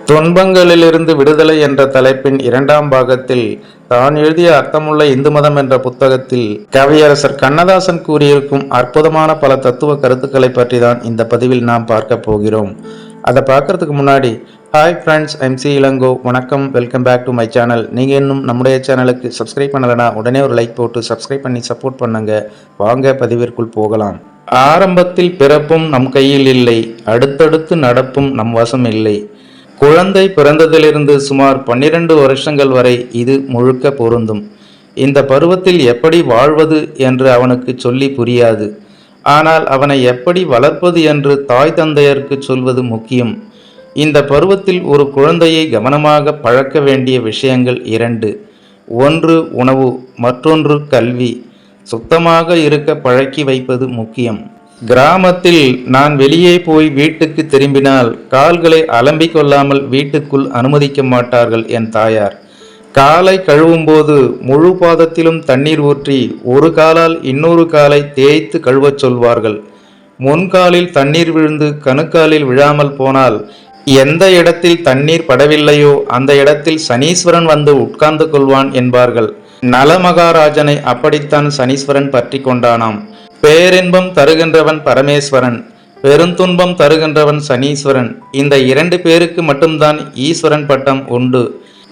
துன்பங்களிலிருந்து விடுதலை என்ற தலைப்பின் இரண்டாம் பாகத்தில் தான் எழுதிய அர்த்தமுள்ள இந்து மதம் என்ற புத்தகத்தில் கவியரசர் கண்ணதாசன் கூறியிருக்கும் அற்புதமான பல தத்துவ கருத்துக்களை பற்றி தான் இந்த பதிவில் நாம் பார்க்க போகிறோம். அதை பார்க்கறதுக்கு முன்னாடி ஹாய் ஃப்ரெண்ட்ஸ், MC இளங்கோ. வணக்கம், welcome back to my channel. நீங்கள் இன்னும் நம்முடைய சேனலுக்கு சப்ஸ்கிரைப் பண்ணலைன்னா உடனே ஒரு லைக் போட்டு சப்ஸ்கிரைப் பண்ணி சப்போர்ட் பண்ணுங்க. வாங்க பதிவிற்குள் போகலாம். ஆரம்பத்தில் பிறப்பும் நம் கையில் இல்லை, அடுத்தடுத்து நடப்பும் நம் வசம் இல்லை. குழந்தை பிறந்ததிலிருந்து சுமார் 12 வருஷங்கள் வரை இது முழுக்க பொருந்தும். இந்த பருவத்தில் எப்படி வாழ்வது என்று அவனுக்கு சொல்லி புரியாது. ஆனால் அவனை எப்படி வளர்ப்பது என்று தாய் தந்தையருக்கு சொல்வது முக்கியம். இந்த பருவத்தில் ஒரு குழந்தையை கவனமாக பழக்க வேண்டிய விஷயங்கள் 2. ஒன்று உணவு, மற்றொன்று கல்வி. சுத்தமாக இருக்க பழக்கி வைப்பது முக்கியம். கிராமத்தில் நான் வெளியே போய் வீட்டுக்கு திரும்பினால் கால்களை அலம்பிக் கொள்ளாமல் வீட்டுக்குள் அனுமதிக்க மாட்டார்கள் என் தாயார். காலை கழுவும் போது முழு பாதத்திலும் தண்ணீர் ஊற்றி ஒரு காலால் இன்னொரு காலை தேய்த்து கழுவச் சொல்வார்கள். முன்காலில் தண்ணீர் விழுந்து கணுக்காலில் விழாமல் போனால் எந்த இடத்தில் தண்ணீர் படவில்லையோ அந்த இடத்தில் சனீஸ்வரன் வந்து உட்கார்ந்து கொள்வான் என்பார்கள். நலமகாராஜனை அப்படித்தான் சனீஸ்வரன் பற்றி கொண்டானாம். பேரின்பம் தருகின்றவன் பரமேஸ்வரன், பெருந்துன்பம் தருகின்றவன் சனீஸ்வரன். இந்த 2 பேருக்கு மட்டும்தான் ஈஸ்வரன் பட்டம் உண்டு.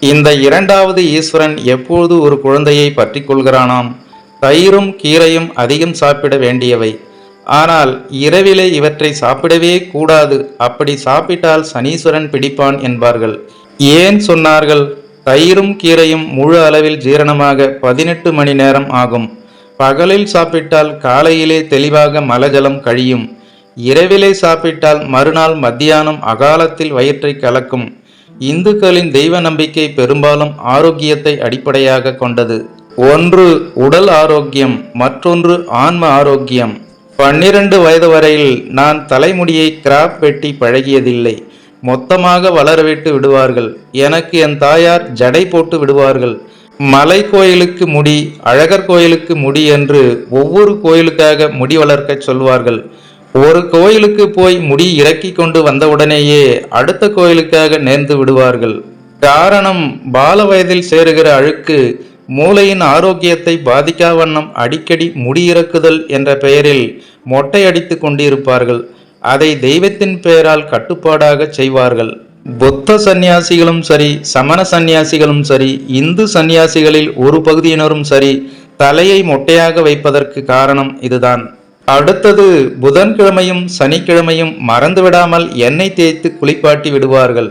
இந்த 2வது ஈஸ்வரன் எப்போது ஒரு குழந்தையை பற்றி கொள்கிறானாம். தயிரும் கீரையும் அதிகம் சாப்பிட வேண்டியவை, ஆனால் இரவிலே இவற்றை சாப்பிடவே கூடாது. அப்படி சாப்பிட்டால் சனீஸ்வரன் பிடிப்பான் என்பார்கள். ஏன் சொன்னார்கள்? தயிரும் கீரையும் முழு அளவில் ஜீரணமாக 18 மணி நேரம் ஆகும். பகலில் சாப்பிட்டால் காலையிலே தெளிவாக மலஜலம் கழியும். இரவிலே சாப்பிட்டால் மறுநாள் மத்தியானம் அகாலத்தில் வயிற்றை கலக்கும். இந்துக்களின் தெய்வ நம்பிக்கை பெரும்பாலும் ஆரோக்கியத்தை அடிப்படையாக கொண்டது. ஒன்று உடல் ஆரோக்கியம், மற்றொன்று ஆன்ம ஆரோக்கியம். 12 வயது வரையில் நான் தலைமுடியை கிராப் வெட்டி பழகியதில்லை. மொத்தமாக வளரவிட்டு விடுவார்கள். எனக்கு என் தாயார் ஜடை போட்டு விடுவார்கள். மலை கோயிலுக்கு முடி, அழகர் கோயிலுக்கு முடி என்று ஒவ்வொரு கோயிலுக்காக முடி வளர்க்க சொல்வார்கள். ஒரு கோயிலுக்கு போய் முடி இறக்கி கொண்டு வந்தவுடனேயே அடுத்த கோயிலுக்காக நேர்ந்து விடுவார்கள். காரணம், பால வயதில் சேருகிற அழுக்கு மூளையின் ஆரோக்கியத்தை பாதிக்காவண்ணம் அடிக்கடி முடி இறக்குதல் என்ற பெயரில் மொட்டை அடித்து கொண்டிருப்பார்கள். அதை தெய்வத்தின் பெயரால் கட்டுப்பாடாக செய்வார்கள். புத்த சந்நியாசிகளும் சரி, சமண சந்நியாசிகளும் சரி, இந்து சந்நியாசிகளில் ஒரு பகுதியினரும் சரி தலையை மொட்டையாக வைப்பதற்கு காரணம் இதுதான். அடுத்தது, புதன்கிழமையும் சனிக்கிழமையும் மறந்துவிடாமல் எண்ணெய் தேய்த்து குளிப்பாட்டி விடுவார்கள்.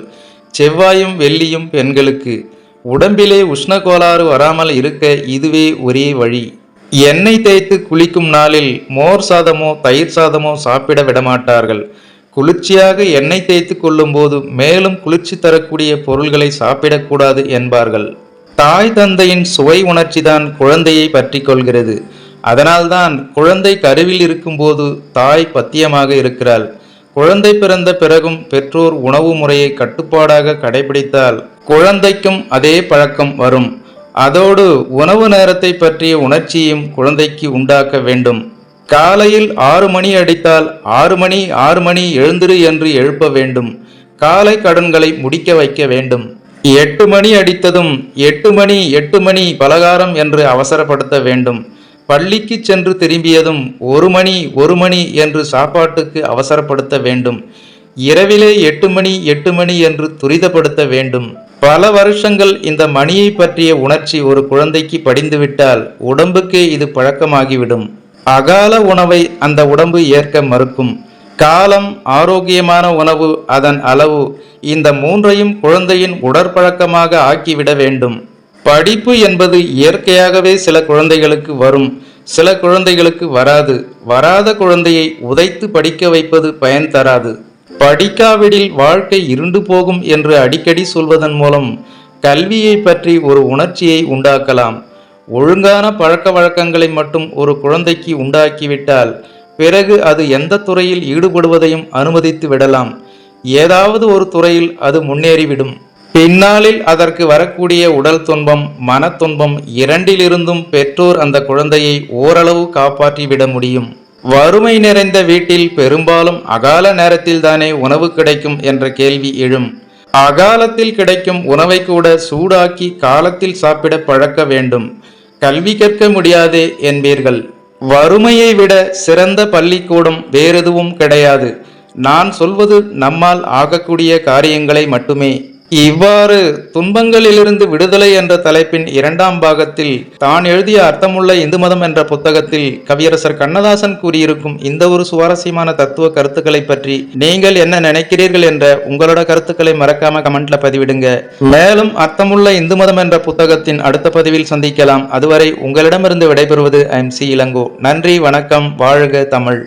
செவ்வாயும் வெள்ளியும் பெண்களுக்கு. உடம்பிலே உஷ்ண கோளாறு வராமல் இருக்க இதுவே ஒரே வழி. எண்ணெய் தேய்த்து குளிக்கும் நாளில் மோர் சாதமோ தயிர் சாதமோ சாப்பிட விடமாட்டார்கள். குளிர்ச்சியாக எண்ணெய் தேய்த்து கொள்ளும் போது மேலும் குளிர்ச்சி தரக்கூடிய பொருள்களை சாப்பிடக்கூடாது என்பார்கள். தாய் தந்தையின் சுவை உணர்ச்சிதான் குழந்தையை பற்றி கொள்கிறது. அதனால்தான் குழந்தை கருவில் இருக்கும்போது தாய் பத்தியமாக இருக்கிறாள். குழந்தை பிறந்த பிறகும் பெற்றோர் உணவு முறையை கட்டுப்பாடாக கடைபிடித்தால் குழந்தைக்கும் அதே பழக்கம் வரும். அதோடு உணவு நேரத்தை பற்றிய உணர்ச்சியும் குழந்தைக்கு உண்டாக்க வேண்டும். காலையில் 6 மணி அடித்தால் 6 மணி எழுந்திரு என்று எழுப்ப வேண்டும். காலை கடன்களை முடிக்க வைக்க வேண்டும். 8 மணி அடித்ததும் 8 மணி பலகாரம் என்று அவசரப்படுத்த வேண்டும். பள்ளிக்கு சென்று திரும்பியதும் 1 மணி என்று சாப்பாட்டுக்கு அவசரப்படுத்த வேண்டும். இரவிலே 8 மணி என்று துரிதப்படுத்த வேண்டும். பல வருஷங்கள் இந்த மணியை பற்றிய உணர்ச்சி ஒரு குழந்தைக்கு படிந்துவிட்டால் உடம்புக்கே இது பழக்கமாகிவிடும். அகால உணவை அந்த உடம்பு ஏற்க மறுக்கும். காலம், ஆரோக்கியமான உணவு, அதன் அளவு, இந்த 3ஐயும் குழந்தையின் உடற்பழக்கமாக ஆக்கிவிட வேண்டும். படிப்பு என்பது இயற்கையாகவே சில குழந்தைகளுக்கு வரும், சில குழந்தைகளுக்கு வராது. வராத குழந்தையை உதைத்து படிக்க வைப்பது பயன் தராது. படிக்காவிடில் வாழ்க்கை இருண்டு போகும் என்று அடிக்கடி சொல்வதன் மூலம் கல்வியை பற்றி ஒரு உணர்ச்சியை உண்டாக்கலாம். ஒழுங்கான பழக்க வழக்கங்களை மட்டும் ஒரு குழந்தைக்கு உண்டாக்கிவிட்டால் பிறகு அது எந்த துறையில் ஈடுபடுவதையும் அனுமதித்து விடலாம். ஏதாவது ஒரு துறையில் அது முன்னேறிவிடும். பின்னாளில் அதற்கு வரக்கூடிய உடல் துன்பம், மன துன்பம் இரண்டிலிருந்தும் பெற்றோர் அந்த குழந்தையை ஓரளவு காப்பாற்றி விட முடியும். வறுமை நிறைந்த வீட்டில் பெரும்பாலும் அகால நேரத்தில் தானே உணவு கிடைக்கும் என்ற கேள்வி எழும். அகாலத்தில் கிடைக்கும் உணவை கூட சூடாக்கி காலத்தில் சாப்பிட பழக்க வேண்டும். கல்வி கற்க முடியாதே என்பீர்கள். வறுமையை விட சிறந்த பள்ளிக்கூடம் வேறெதுவும் கிடையாது. நான் சொல்வது நம்மால் ஆகக்கூடிய காரியங்களை மட்டுமே. இவ்வாறு துன்பங்களிலிருந்து விடுதலை என்ற தலைப்பின் 2ஆம் பாகத்தில் தான் எழுதிய அர்த்தமுள்ள இந்து மதம் என்ற புத்தகத்தில் கவியரசர் கண்ணதாசன் கூறியிருக்கும் இந்த ஒரு சுவாரஸ்யமான தத்துவ கருத்துக்களை பற்றி நீங்கள் என்ன நினைக்கிறீர்கள் என்ற உங்களோட கருத்துக்களை மறக்காம கமெண்ட்ல பதிவிடுங்க. மேலும் அர்த்தமுள்ள இந்து மதம் என்ற புத்தகத்தின் அடுத்த பதிவில் சந்திக்கலாம். அதுவரை உங்களிடமிருந்து விடைபெறுவது MC இளங்கோ. நன்றி, வணக்கம், வாழ்க தமிழ்.